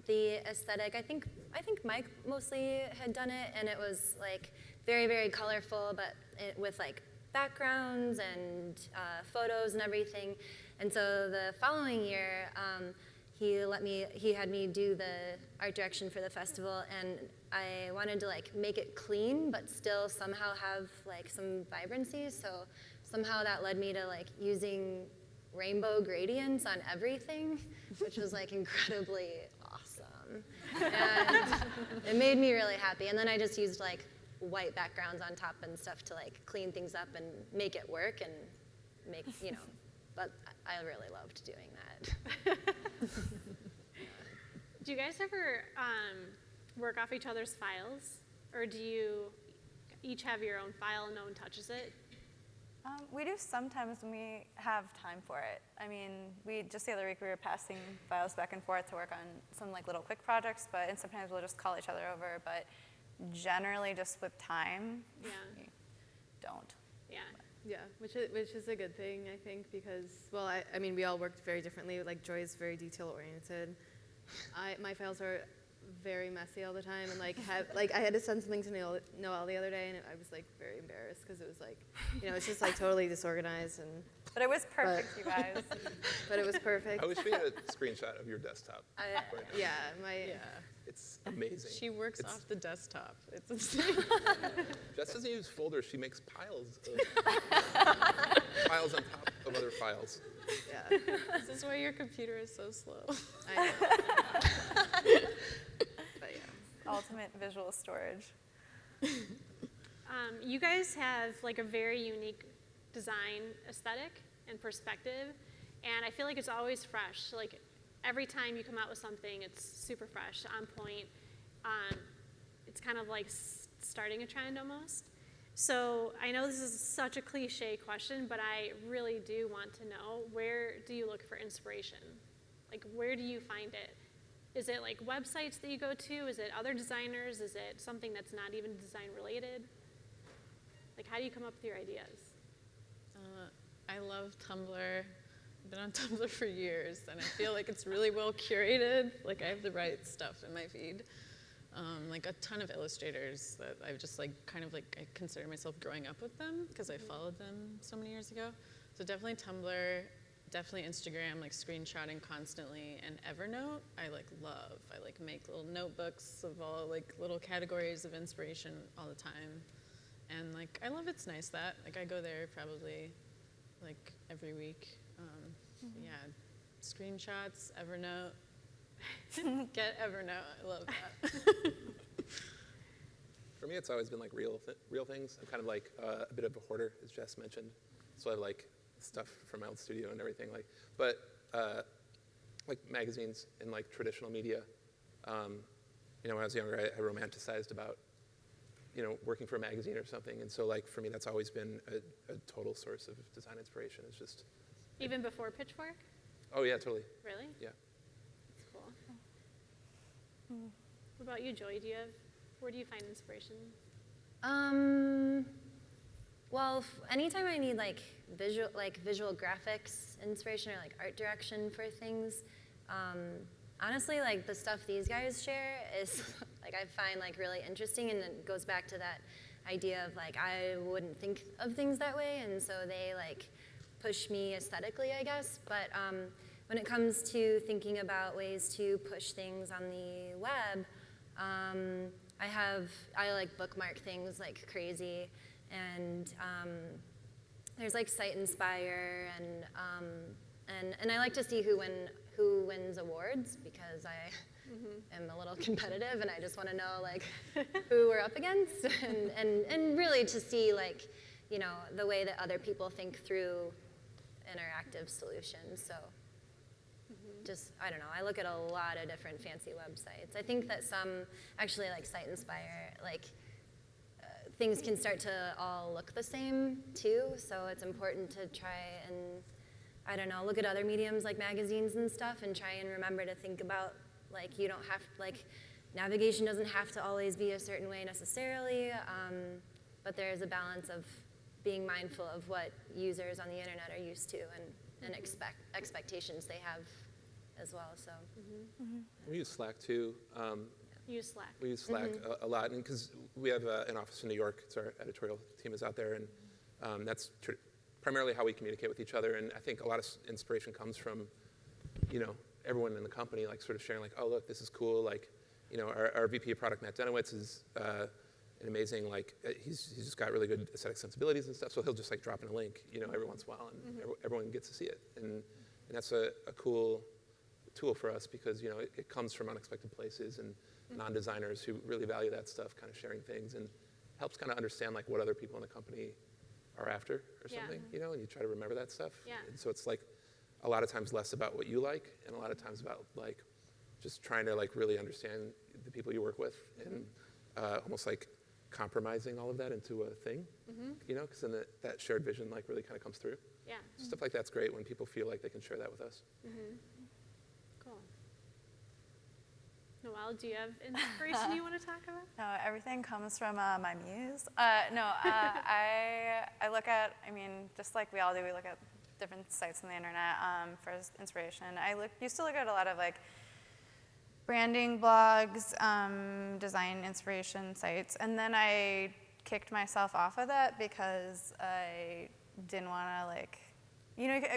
the aesthetic, I think Mike mostly had done it, and it was like very, very colorful, but with like backgrounds and photos and everything. And so the following year, he had me do the art direction for the festival, and I wanted to like make it clean, but still somehow have like some vibrancy. So somehow that led me to like using rainbow gradients on everything, which was like incredibly awesome. And it made me really happy. And then I just used like white backgrounds on top and stuff to like clean things up and make it work and make, but I really loved doing that. Do you guys ever work off each other's files? Or do you each have your own file and no one touches it? We do sometimes when we have time for it. I mean, just the other week we were passing files back and forth to work on some like little quick projects, and sometimes we'll just call each other over, but generally just with time, Yeah. we don't. Yeah. Yeah, which is a good thing, I think, because, well, I mean, we all worked very differently. Like, Joy's very detail-oriented. My files are very messy all the time, and I had to send something to Noelle the other day, and I was like very embarrassed because it was like, it's just like totally disorganized, But it was perfect, you guys. but it was perfect. I wish we had a screenshot of your desktop. right now. Yeah, Yeah, It's amazing. she works It's- off the desktop. It's insane. Jess doesn't use folders. She makes piles on top of other files. Yeah, This is why your computer is so slow. I know. But yeah. Ultimate visual storage. You guys have like a very unique design aesthetic and perspective, and I feel like it's always fresh. Like every time you come out with something, it's super fresh, on point. It's kind of like starting a trend almost. So I know this is such a cliche question, but I really do want to know, where do you look for inspiration? Like, where do you find it? Is it like websites that you go to? Is it other designers? Is it something that's not even design related? Like, how do you come up with your ideas? I love Tumblr. I've been on Tumblr for years, and I feel like it's really well curated. Like I have the right stuff in my feed. Like a ton of illustrators that I've just like kind of like I consider myself growing up with them because I followed them so many years ago. So definitely Tumblr, definitely Instagram, like screenshotting constantly, and Evernote I like love. I like make little notebooks of all like little categories of inspiration all the time. And like I love it's nice that like I go there probably like every week. Yeah, screenshots, Evernote. Get Evernote. I love that. For me, it's always been like real things. I'm kind of like a bit of a hoarder, as Jess mentioned. So I have like stuff from my old studio and everything. But like magazines and like traditional media. When I was younger, I romanticized about working for a magazine or something. And so like for me, that's always been a total source of design inspiration. It's just Even before Pitchfork? oh yeah, totally. Really? Yeah. That's cool. What about you, Joy? Where do you find inspiration? Well, anytime I need like visual graphics inspiration or like art direction for things, honestly, like the stuff these guys share is like I find like really interesting, and it goes back to that idea of like I wouldn't think of things that way, and so they like push me aesthetically, I guess. But when it comes to thinking about ways to push things on the web, I like bookmark things like crazy, and there's like Site Inspire, and I like to see who wins awards because I am a little competitive, and I just want to know like who we're up against, and really to see like the way that other people think through interactive solutions. So just, I don't know, I look at a lot of different fancy websites. I think that some, actually like Site Inspire, like things can start to all look the same too, so it's important to try and, I don't know, look at other mediums like magazines and stuff and try and remember to think about, like, you don't have, like, navigation doesn't have to always be a certain way necessarily, but there is a balance of being mindful of what users on the internet are used to and expectations they have as well. So We use Slack too. Use Slack. We use Slack a lot, and because we have an office in New York, it's our editorial team is out there, and that's primarily how we communicate with each other. And I think a lot of inspiration comes from, everyone in the company, like sort of sharing, like, oh look, this is cool. Like, our VP of product, Matt Denowitz, is an amazing, like, he's just got really good aesthetic sensibilities and stuff. So he'll just like drop in a link, every once in a while, and everyone gets to see it. And that's a cool tool for us because it comes from unexpected places and non-designers who really value that stuff, kind of sharing things, and helps kind of understand like what other people in the company are after or something, and you try to remember that stuff. Yeah. And so it's like a lot of times less about what you like and a lot of times about like just trying to like really understand the people you work with and almost like compromising all of that into a thing, because then that shared vision like really kind of comes through. Yeah. Stuff like that's great when people feel like they can share that with us. Cool. Noelle, do you have inspiration you want to talk about? No, everything comes from my muse. I look at, just like we all do, we look at different sites on the internet for inspiration. I used to look at a lot of like branding blogs, design inspiration sites, and then I kicked myself off of that because I didn't want to like,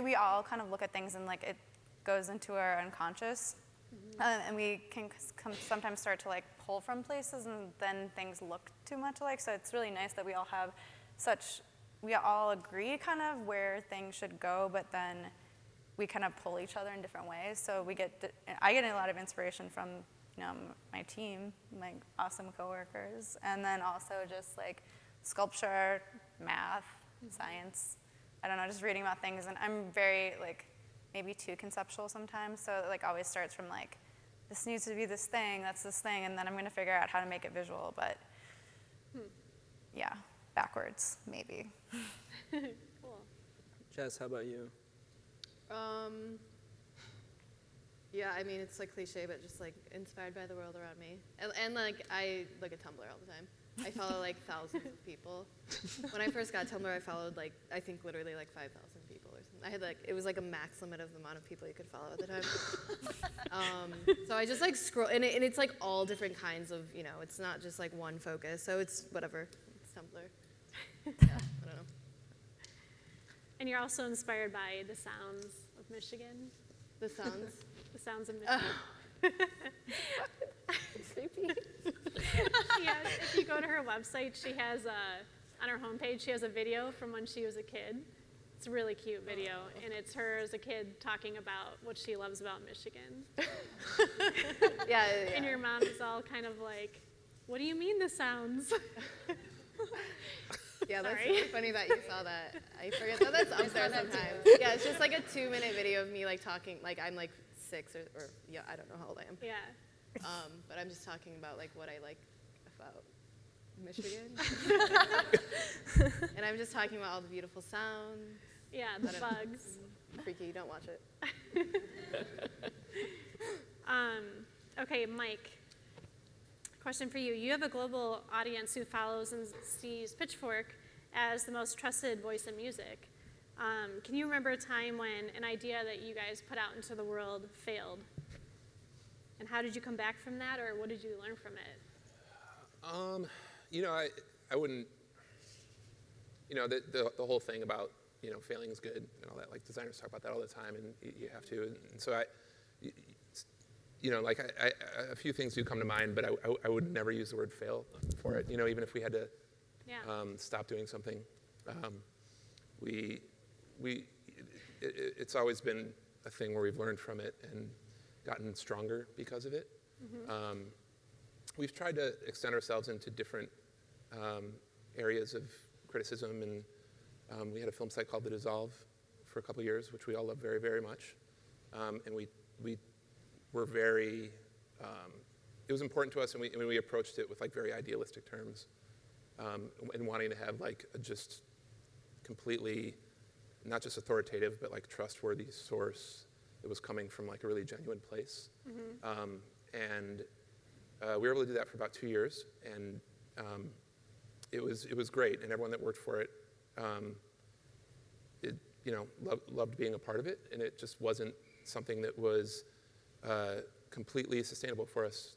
we all kind of look at things and like it goes into our unconscious. And we can sometimes start to like pull from places and then things look too much alike. So it's really nice that we all agree kind of where things should go, but then we kind of pull each other in different ways. So I get a lot of inspiration from my team, my awesome coworkers, and then also just like sculpture, math, science. I don't know, just reading about things, and I'm very like maybe too conceptual sometimes. So it like always starts from like, this needs to be this thing, that's this thing, and then I'm gonna figure out how to make it visual, but yeah, backwards, maybe. Cool. Jess, how about you? Yeah, I mean, it's like cliche, but just like inspired by the world around me. And like, I look at Tumblr all the time. I follow like thousands of people. When I first got Tumblr, I followed like, I think literally like 5,000 people or something. I had like, it was like a max limit of the amount of people you could follow at the time. So I just like scroll, and it's like all different kinds of, you know, it's not just like one focus. So it's whatever, it's Tumblr. Yeah, I don't know. And you're also inspired by the sounds of Michigan. The sounds. The sounds of Michigan. Creepy. If you go to her website, she has on her homepage, she has a video from when she was a kid. It's a really cute video, and it's her as a kid talking about what she loves about Michigan. Yeah. And your mom is all kind of like, what do you mean the sounds? Yeah, that's Sorry. really funny that you saw that. I forget that that's up there sometimes. Yeah, it's just like a 2-minute video of me like talking, like I'm like 6 or yeah, I don't know how old I am. Yeah. But I'm just talking about like what I like about Michigan. And I'm just talking about all the beautiful sounds. Yeah, the bugs. Freaky, don't watch it. Okay, Mike. Question for you. You have a global audience who follows and sees Pitchfork as the most trusted voice in music. Can you remember a time when an idea that you guys put out into the world failed? And how did you come back from that, or what did you learn from it? You know, I wouldn't, you know, the whole thing about, you know, failing is good and all that, like designers talk about that all the time, and you have to. And so you know, like a few things do come to mind, but I would never use the word fail for it. You know, even if we had to stop doing something, it's always been a thing where we've learned from it and gotten stronger because of it. Mm-hmm. We've tried to extend ourselves into different areas of criticism, and we had a film site called The Dissolve for a couple years, which we all love very, very much, and we were very, it was important to us, and we approached it with like very idealistic terms, and wanting to have like a just completely, not just authoritative, but like trustworthy source that was coming from like a really genuine place. Mm-hmm. And we were able to do that for about 2 years, and it was great, and everyone that worked for it, you know, loved being a part of it, and it just wasn't something that was completely sustainable for us,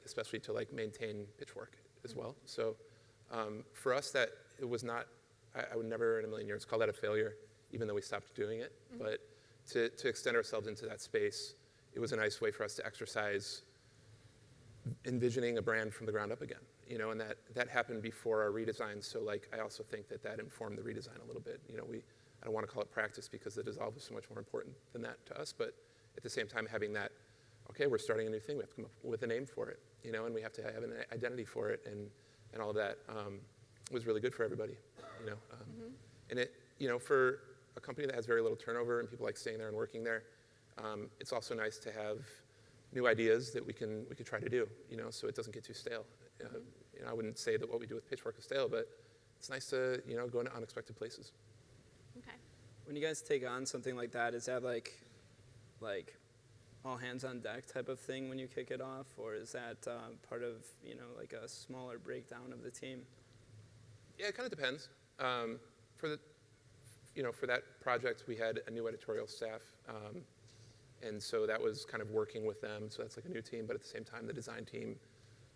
especially to like maintain Pitchfork as well. So for us, that it was not, I would never in a million years call that a failure, even though we stopped doing it. Mm-hmm. But to extend ourselves into that space, it was a nice way for us to exercise envisioning a brand from the ground up again, you know, and that happened before our redesign. So like, I also think that informed the redesign a little bit. You know, I don't want to call it practice because the Dissolve was so much more important than that to us, but at the same time having that, okay, we're starting a new thing, we have to come up with a name for it, you know, and we have to have an identity for it, and all of that was really good for everybody, you know. Mm-hmm. And it, you know, for a company that has very little turnover and people like staying there and working there, it's also nice to have new ideas that we could try to do, you know, so it doesn't get too stale. Mm-hmm. You know, I wouldn't say that what we do with Pitchfork is stale, but it's nice to, you know, go into unexpected places. Okay. When you guys take on something like that, is that like all hands on deck type of thing when you kick it off, or is that part of, you know, like a smaller breakdown of the team? Yeah, it kind of depends. For that project, we had a new editorial staff, and so that was kind of working with them. So that's like a new team, but at the same time, the design team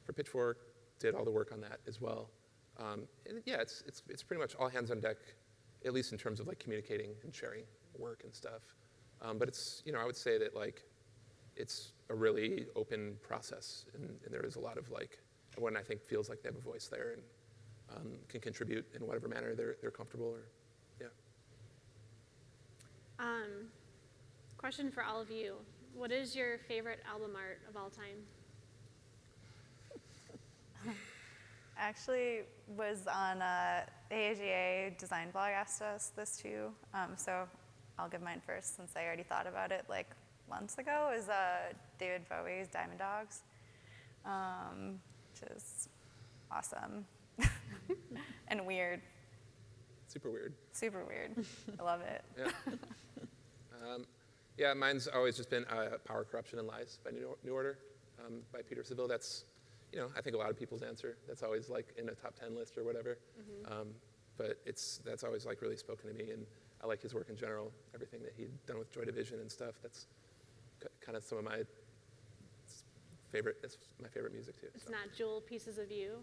for Pitchfork did all the work on that as well. And yeah, it's pretty much all hands on deck, at least in terms of like communicating and sharing work and stuff. But it's, you know, I would say that like it's a really open process, and there is a lot of like, everyone I think feels like they have a voice there and can contribute in whatever manner they're comfortable, or yeah. Question for all of you. What is your favorite album art of all time? Actually was on the AAGA design blog asked us this too, so I'll give mine first since I already thought about it like months ago, is David Bowie's Diamond Dogs, which is awesome and weird. Super weird. Super weird. I love it. Yeah. Yeah, mine's always just been Power, Corruption, and Lies by New Order by Peter Saville. That's, I think a lot of people's answer. That's always like in a top 10 list or whatever. But that's always like really spoken to me, and I like his work in general. Everything that he'd done with Joy Division and stuff. That's kind of some of my favorite. It's my favorite music too. It's not Jewel Pieces of You.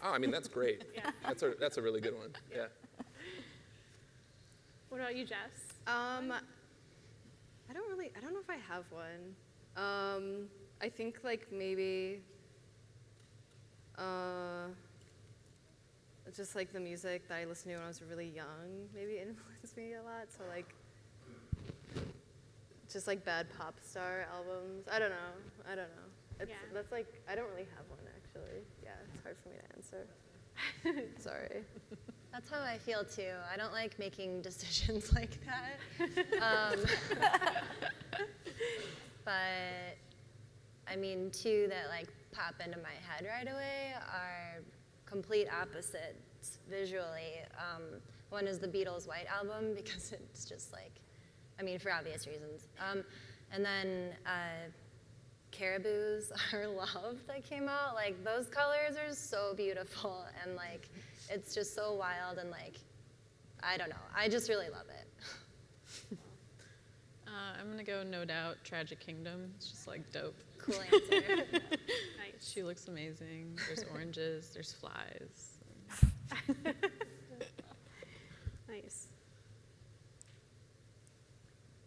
Oh, I mean that's great. Yeah. That's a really good one. Yeah. What about you, Jess? I don't know if I have one. I think like maybe just like the music that I listened to when I was really young maybe influenced me a lot. So like just like bad pop star albums. I don't know. That's like, I don't really have one actually. Yeah, it's hard for me to answer. Sorry. That's how I feel too. I don't like making decisions like that. But I mean, two that like pop into my head right away are complete opposites visually. One is the Beatles' White Album because it's just like, I mean, for obvious reasons. And then Caribou's Our Love that came out, like those colors are so beautiful and like it's just so wild and like, I don't know, I just really love it. I'm gonna go No Doubt, Tragic Kingdom. It's just like dope. Cool answer. Nice. She looks amazing. There's oranges, there's flies. Nice.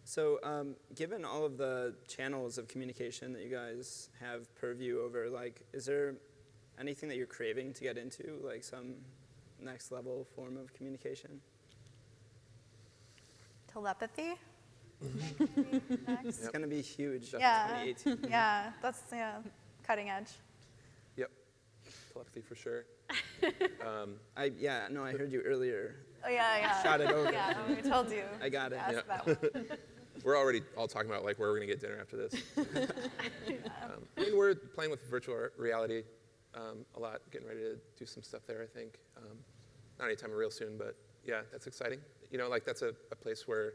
So given all of the channels of communication that you guys have purview over, like, is there anything that you're craving to get into, like some next level form of communication? Telepathy, I think maybe next. It's going to be huge in Yeah. 2018. Yeah, that's cutting edge. Yep. Telepathy for sure. I heard you earlier. Oh yeah. Shot it over. Yeah, we told you. I got it. Ask Yeah. that one. We're already all talking about like where we're gonna get dinner after this. I mean, we're playing with virtual reality a lot, getting ready to do some stuff there. I think not anytime real soon, but yeah, that's exciting. Like that's a place where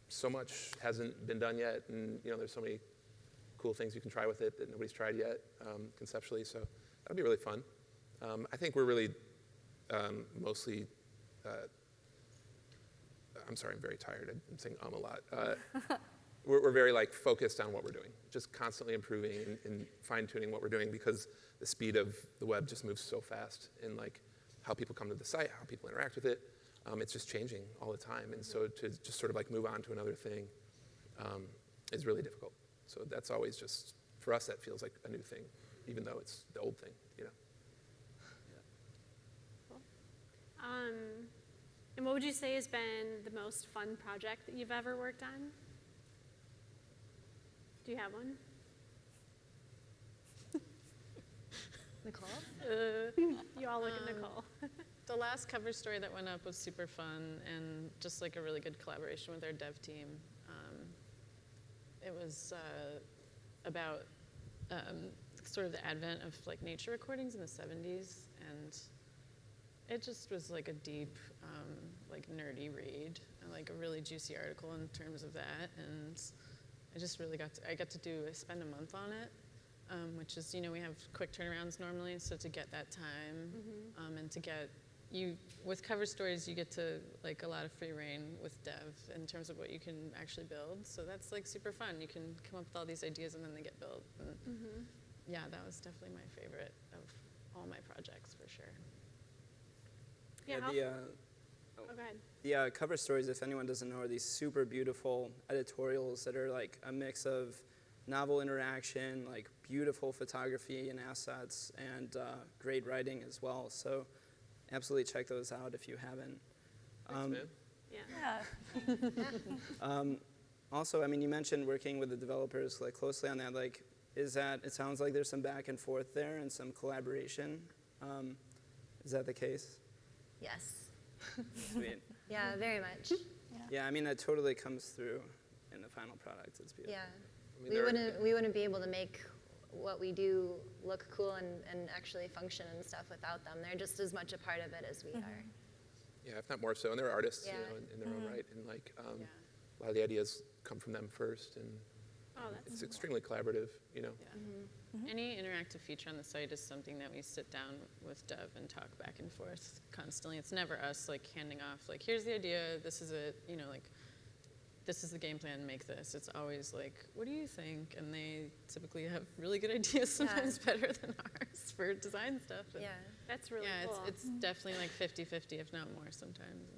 so much hasn't been done yet, and there's so many cool things you can try with it that nobody's tried yet conceptually. So that'll be really fun. I think we're really mostly. I'm sorry, I'm very tired. I'm saying a lot. We're very focused on what we're doing, just constantly improving and fine-tuning what we're doing because the speed of the web just moves so fast, and how people come to the site, how people interact with it, it's just changing all the time. And so to just sort of move on to another thing is really difficult. So that's always just, for us, that feels like a new thing, even though it's the old thing, And what would you say has been the most fun project that you've ever worked on? Do you have one? Nicole? You all look at Nicole. The last cover story that went up was super fun and just a really good collaboration with our dev team. It was about sort of the advent of nature recordings in the 70s, and it just was a deep, nerdy read, and a really juicy article in terms of that. And I just really got to spend a month on it, which is, we have quick turnarounds normally, so to get that time, and to get with cover stories, you get to a lot of free reign with dev in terms of what you can actually build. So that's super fun. You can come up with all these ideas and then they get built. And yeah, that was definitely my favorite of all my projects for sure. Yeah. The, go ahead. The cover stories, if anyone doesn't know, are these super beautiful editorials that are a mix of novel interaction, beautiful photography and assets, and great writing as well. So absolutely check those out if you haven't. Thanks, man. Yeah. Also, you mentioned working with the developers closely on that. It sounds like there's some back and forth there and some collaboration. Is that the case? Yes. Sweet. Yeah, very much. Yeah, that totally comes through in the final product. It's beautiful. Yeah. We wouldn't be able to make what we do look cool and actually function and stuff without them. They're just as much a part of it as we are. Yeah, if not more so. And they're artists, Yeah. in their own right. And a lot of the ideas come from them first, and Oh, that's it's extremely collaborative, you know. Any interactive feature on the site is something that we sit down with Dev and talk back and forth constantly. It's never us like handing off like, here's the idea, this is it, you know, like this is the game plan, make this. It's always like, what do you think? And they typically have really good ideas, sometimes better than ours for design stuff. And Yeah. that's really yeah, cool. it's definitely like 50-50, if not more sometimes.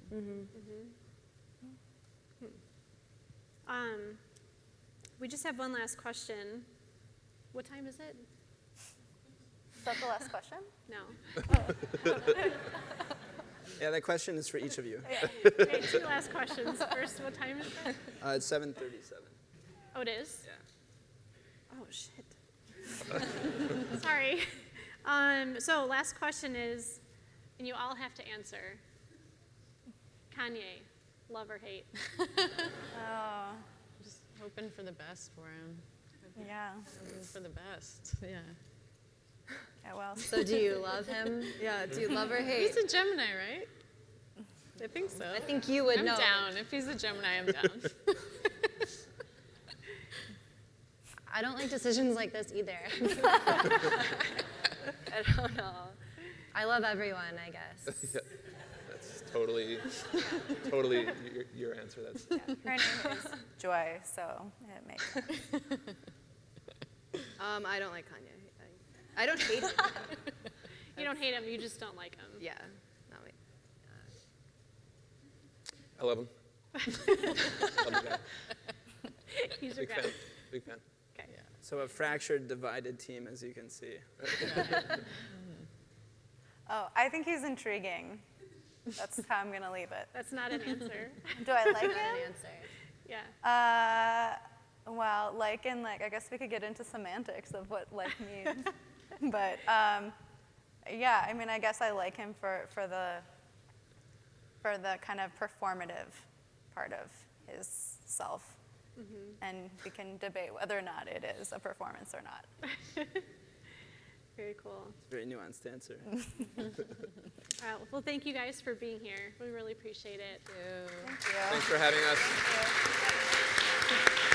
We just have one last question. What time is it? Is that the last question? No. Yeah, that question is for each of you. Okay, 2 last questions. First, what time is it? It's 7:37. Oh, it is? Yeah. Oh, shit. Sorry. So last question is, and you all have to answer. Kanye, love or hate? Oh, Just hoping for the best for him. yeah. Hoping for the best, yeah. Yeah, well, So do you love him? Yeah, do you love or hate? He's a Gemini, right? I think so. I think you would I'm know. down. If he's a Gemini, I'm down. I don't like decisions like this either. I don't know. I love everyone, I guess. Yeah, that's totally your answer. That's her name is Joy, so it makes sense. I don't like Kanye. I don't hate him. You don't hate him, you just don't like him. Yeah, not me. I love him. Love the guy. He's your Big guy. fan. Big fan. Okay. So a fractured, divided team, as you can see. Oh, I think he's intriguing. That's how I'm gonna leave it. That's not an answer. Do I like Not him? an answer. Yeah. Well, like and like, I guess we could get into semantics of what like means. But yeah, I mean, I guess I like him for the kind of performative part of his self. And we can debate whether or not it is a performance or not. Very cool. Very nuanced answer. Well, thank you guys for being here. We really appreciate it. Thank you. Thanks for having us. Thank you.